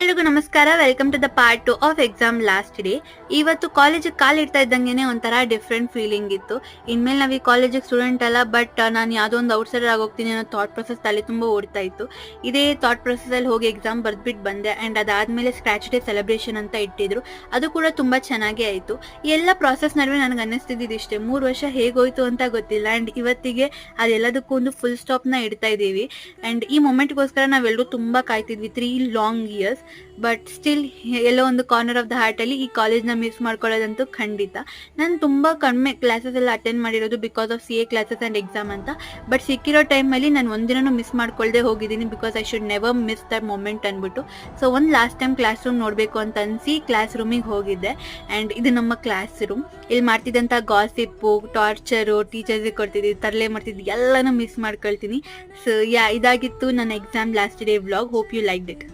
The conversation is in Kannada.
ಎಲ್ರಿಗೂ ನಮಸ್ಕಾರ. Welcome to the part 2 of exam last day. ಇವತ್ತು ಕಾಲೇಜಿಗೆ ಕಾಲಿಡ್ತಾ ಇದ್ದಂಗೆನೆ ಒಂಥರ ಡಿಫ್ರೆಂಟ್ ಫೀಲಿಂಗ್ ಇತ್ತು. ಇನ್ಮೇಲೆ ನಾವು ಈ ಕಾಲೇಜಿಗೆ ಸ್ಟೂಡೆಂಟ್ ಅಲ್ಲ, ಬಟ್ ನಾನು ಯಾವುದೋ ಒಂದು ಔಟ್ಸೈಡರ್ ಆಗೋಗ್ತೀನಿ ಅನ್ನೋ ಥಾಟ್ ಪ್ರೊಸೆಸ್ ತಲೆ ತುಂಬ ಓಡ್ತಾ ಇತ್ತು. ಇದೇ ಥಾಟ್ ಪ್ರೊಸೆಸಲ್ಲಿ ಹೋಗಿ ಎಕ್ಸಾಮ್ ಬರ್ದ್ಬಿಟ್ಟು ಬಂದೆ. ಆ್ಯಂಡ್ ಅದಾದಮೇಲೆ ಸ್ಕ್ರ್ಯಾಚ್ ಡೇ ಸೆಲೆಬ್ರೇಷನ್ ಅಂತ ಇಟ್ಟಿದ್ರು, ಅದು ಕೂಡ ತುಂಬ ಚೆನ್ನಾಗೇ ಆಯಿತು. ಎಲ್ಲ ಪ್ರಾಸೆಸ್ ನಡುವೆ ನನಗೆ ಅನ್ನಿಸ್ತಿದ್ದು ಇಷ್ಟೇ, 3 ವರ್ಷ ಹೇಗೋಯ್ತು ಅಂತ ಗೊತ್ತಿಲ್ಲ. ಆ್ಯಂಡ್ ಇವತ್ತಿಗೆ ಅದೆಲ್ಲದಕ್ಕೂ ಒಂದು ಫುಲ್ ಸ್ಟಾಪ್ನ ಇಡ್ತಾ ಇದ್ದೀವಿ. ಆ್ಯಂಡ್ ಈ ಮೊಮೆಂಟ್ಗೋಸ್ಕರ ನಾವೆಲ್ಲರೂ ತುಂಬ ಕಾಯ್ತಿದ್ವಿ 3 ಲಾಂಗ್ ಇಯರ್ಸ್. ಬಟ್ ಸ್ಟಿಲ್ ಎಲ್ಲೋ ಒಂದು ಕಾರ್ನರ್ ಆಫ್ ದ ಹಾರ್ಟಲ್ಲಿ ಈ ಕಾಲೇಜ್ನ ಮಿಸ್ ಮಾಡ್ಕೊಳ್ಳೋದಂತೂ ಖಂಡಿತ. ನಾನು ತುಂಬ ಕಡಿಮೆ ಕ್ಲಾಸಸ್ ಎಲ್ಲ ಅಟೆಂಡ್ ಮಾಡಿರೋದು because of CA classes and exam ಅಂತ. ಬಟ್ ಸಿಕ್ಕಿರೋ ಟೈಮಲ್ಲಿ ನಾನು ಒಂದಿನೂ ಮಿಸ್ ಮಾಡ್ಕೊಳ್ದೆ ಹೋಗಿದ್ದೀನಿ, because I should never miss that moment ಅಂದ್ಬಿಟ್ಟು. ಸೊ ಒಂದು ಲಾಸ್ಟ್ ಟೈಮ್ ಕ್ಲಾಸ್ ರೂಮ್ ನೋಡಬೇಕು ಅಂತ ಅನಿಸಿ ಕ್ಲಾಸ್ ರೂಮಿಗೆ ಹೋಗಿದ್ದೆ. ಆ್ಯಂಡ್ ಇದು ನಮ್ಮ ಕ್ಲಾಸ್ ರೂಮ್. ಇಲ್ಲಿ ಮಾಡ್ತಿದ್ದಂಥ ಗಾಸಿಪ್ಪು, ಟಾರ್ಚರು, ಟೀಚರ್ಸಿಗೆ ಕೊಡ್ತಿದ್ವಿ, ತರಲೆ ಮಾಡ್ತಿದ್ವಿ, ಎಲ್ಲನೂ ಮಿಸ್ ಮಾಡ್ಕೊಳ್ತೀನಿ. ಸೊ ಇದಾಗಿತ್ತು ನನ್ನ exam last day vlog. Hope you liked it.